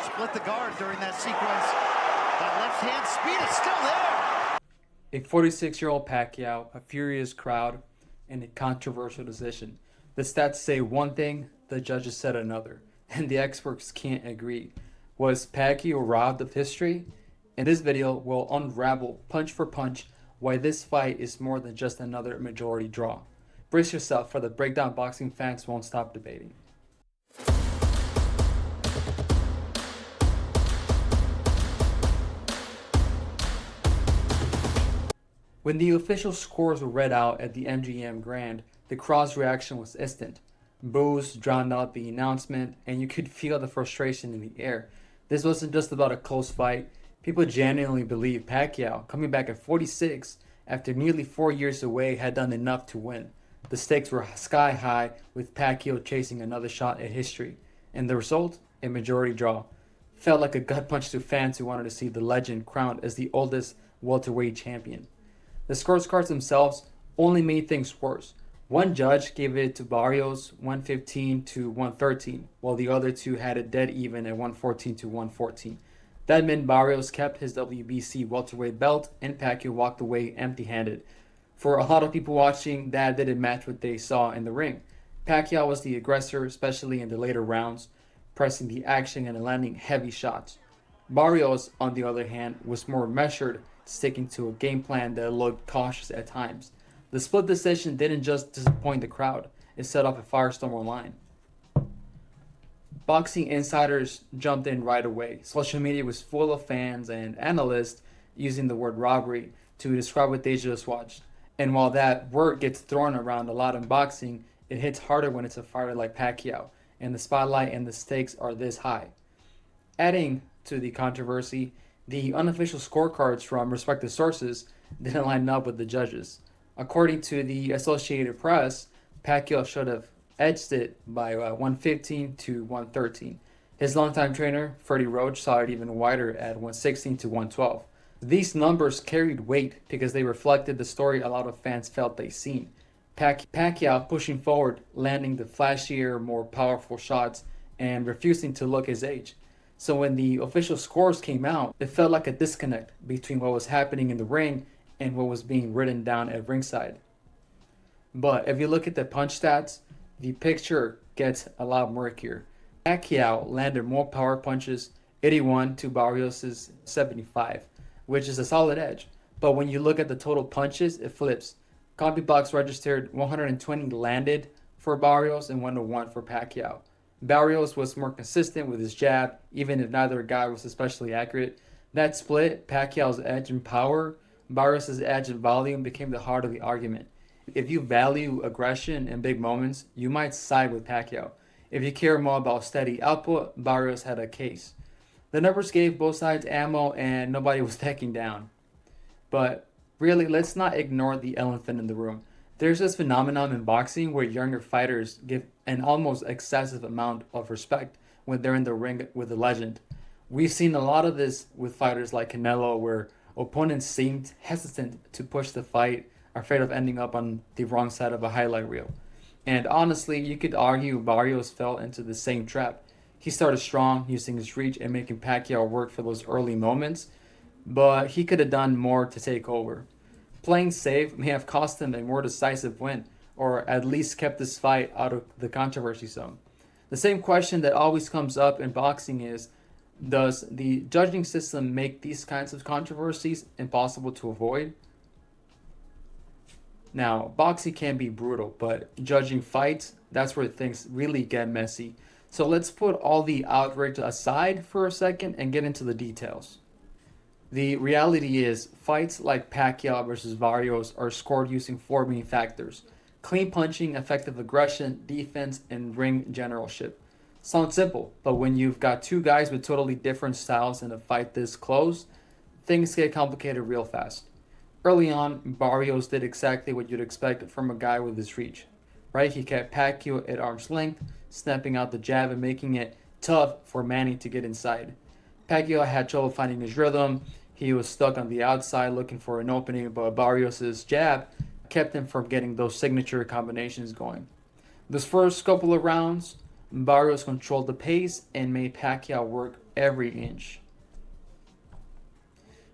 split the guard during that sequence. That left hand speed is still there. A 46-year-old Pacquiao, a furious crowd, and a controversial decision. The stats say one thing, the judges said another, and the experts can't agree. Was Pacquiao robbed of history? In this video, we'll unravel punch for punch why this fight is more than just another majority draw. Brace yourself, for the breakdown boxing fans won't stop debating. When the official scores were read out at the MGM Grand, the crowd's reaction was instant. Boos drowned out the announcement, and you could feel the frustration in the air. This wasn't just about a close fight. People genuinely believed Pacquiao, coming back at 46 after nearly 4 years away, had done enough to win. The stakes were sky high, with Pacquiao chasing another shot at history. And the result? A majority draw. Felt like a gut punch to fans who wanted to see the legend crowned as the oldest welterweight champion. The scorecards themselves only made things worse. One judge gave it to Barrios 115 to 113, while the other two had it dead even at 114 to 114. That meant Barrios kept his WBC welterweight belt and Pacquiao walked away empty-handed. For a lot of people watching, that didn't match what they saw in the ring. Pacquiao was the aggressor, especially in the later rounds, pressing the action and landing heavy shots. Barrios, on the other hand, was more measured, sticking to a game plan that looked cautious at times. The split decision didn't just disappoint the crowd, it set off a firestorm online. Boxing insiders jumped in right away. Social media was full of fans and analysts using the word robbery to describe what they just watched. And while that word gets thrown around a lot in boxing, it hits harder when it's a fighter like Pacquiao, and the spotlight and the stakes are this high. Adding to the controversy, the unofficial scorecards from respective sources didn't line up with the judges. According to the Associated Press, Pacquiao should have edged it by 115 to 113. His longtime trainer, Freddie Roach, saw it even wider at 116 to 112. These numbers carried weight because they reflected the story a lot of fans felt they'd seen. Pacquiao pushing forward, landing the flashier, more powerful shots, and refusing to look his age. So when the official scores came out, it felt like a disconnect between what was happening in the ring and what was being written down at ringside. But if you look at the punch stats, the picture gets a lot murkier. Pacquiao landed more power punches, 81 to Barrios' 75, which is a solid edge. But when you look at the total punches, it flips. CompuBox registered 120 landed for Barrios and 101 for Pacquiao. Barrios was more consistent with his jab, even if neither guy was especially accurate. That split, Pacquiao's edge in power, Barrios' edge in volume, became the heart of the argument. If you value aggression in big moments, you might side with Pacquiao. If you care more about steady output, Barrios had a case. The numbers gave both sides ammo and nobody was backing down. But really, let's not ignore the elephant in the room. There's this phenomenon in boxing where younger fighters give an almost excessive amount of respect when they're in the ring with a legend. We've seen a lot of this with fighters like Canelo, where opponents seemed hesitant to push the fight, afraid of ending up on the wrong side of a highlight reel. And honestly, you could argue Barrios fell into the same trap. He started strong, using his reach and making Pacquiao work for those early moments, but he could have done more to take over. Playing safe may have cost him a more decisive win, or at least kept this fight out of the controversy zone. The same question that always comes up in boxing is, does the judging system make these kinds of controversies impossible to avoid? Now, boxing can be brutal, but judging fights, that's where things really get messy. So let's put all the outrage aside for a second and get into the details. The reality is, fights like Pacquiao versus Barrios are scored using four main factors: clean punching, effective aggression, defense, and ring generalship. Sounds simple, but when you've got two guys with totally different styles in a fight this close, things get complicated real fast. Early on, Barrios did exactly what you'd expect from a guy with his reach, right? He kept Pacquiao at arm's length, snapping out the jab and making it tough for Manny to get inside. Pacquiao had trouble finding his rhythm. He was stuck on the outside looking for an opening, but Barrios' jab kept him from getting those signature combinations going. This first couple of rounds, Barrios controlled the pace and made Pacquiao work every inch.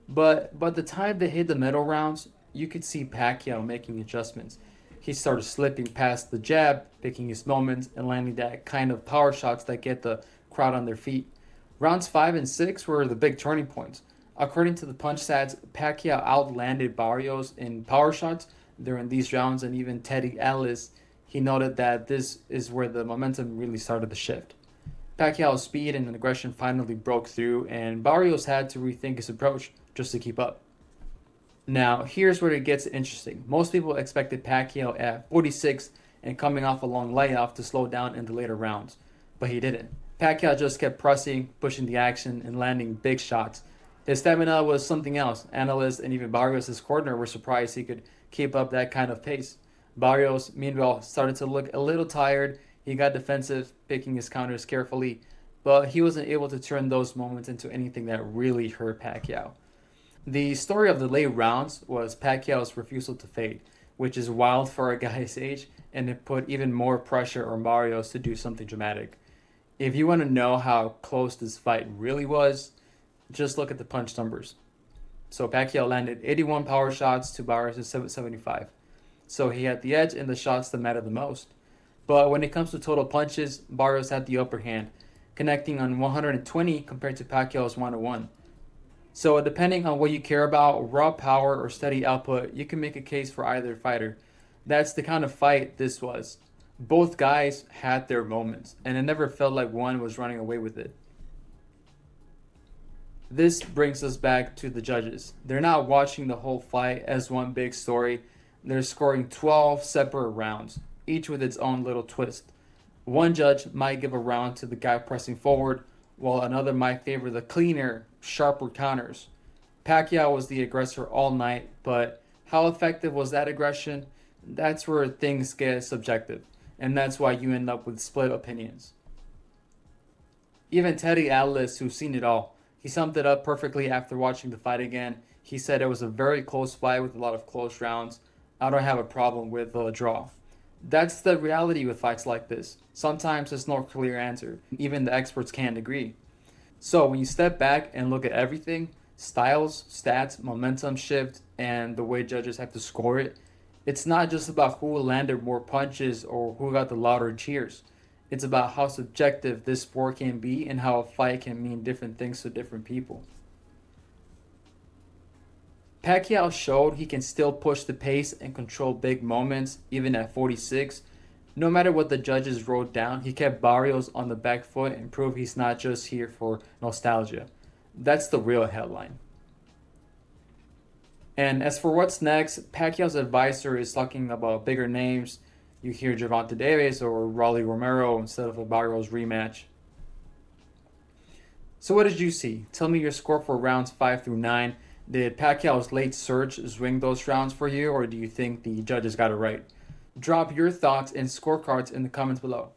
But by the time they hit the middle rounds, you could see Pacquiao making adjustments. He started slipping past the jab, picking his moments, and landing that kind of power shots that get the crowd on their feet. Rounds 5 and 6 were the big turning points. According to the punch stats, Pacquiao outlanded Barrios in power shots during these rounds, and even Teddy Atlas, he noted that this is where the momentum really started to shift. Pacquiao's speed and aggression finally broke through, and Barrios had to rethink his approach just to keep up. Now, here's where it gets interesting. Most people expected Pacquiao at 46 and coming off a long layoff to slow down in the later rounds, but he didn't. Pacquiao just kept pressing, pushing the action, and landing big shots. His stamina was something else. Analysts and even Barrios' corner were surprised he could keep up that kind of pace. Barrios, meanwhile, started to look a little tired. He got defensive, picking his counters carefully, but he wasn't able to turn those moments into anything that really hurt Pacquiao. The story of the late rounds was Pacquiao's refusal to fade, which is wild for a guy his age, and it put even more pressure on Barrios to do something dramatic. If you want to know how close this fight really was, just look at the punch numbers. So Pacquiao landed 81 power shots to Barrios' 75. So he had the edge in the shots that mattered the most. But when it comes to total punches, Barrios had the upper hand, connecting on 120 compared to Pacquiao's 101. So depending on what you care about, raw power or steady output, you can make a case for either fighter. That's the kind of fight this was. Both guys had their moments, and it never felt like one was running away with it. This brings us back to the judges. They're not watching the whole fight as one big story. They're scoring 12 separate rounds, each with its own little twist. One judge might give a round to the guy pressing forward, while another might favor the cleaner, sharper counters. Pacquiao was the aggressor all night, but how effective was that aggression? That's where things get subjective, and that's why you end up with split opinions. Even Teddy Atlas, who's seen it all, he summed it up perfectly after watching the fight again. He said it was a very close fight with a lot of close rounds. I don't have a problem with a draw. That's the reality with fights like this. Sometimes there's no clear answer. Even the experts can't agree. So when you step back and look at everything, styles, stats, momentum shift, and the way judges have to score it, it's not just about who landed more punches or who got the louder cheers. It's about how subjective this sport can be and how a fight can mean different things to different people. Pacquiao showed he can still push the pace and control big moments even at 46. No matter what the judges wrote down, he kept Barrios on the back foot and proved he's not just here for nostalgia. That's the real headline. And as for what's next, Pacquiao's advisor is talking about bigger names. You hear Gervonta Davis or Rolly Romero instead of a Barrios rematch. So what did you see? Tell me your score for rounds 5 through 9. Did Pacquiao's late surge swing those rounds for you, or do you think the judges got it right? Drop your thoughts and scorecards in the comments below.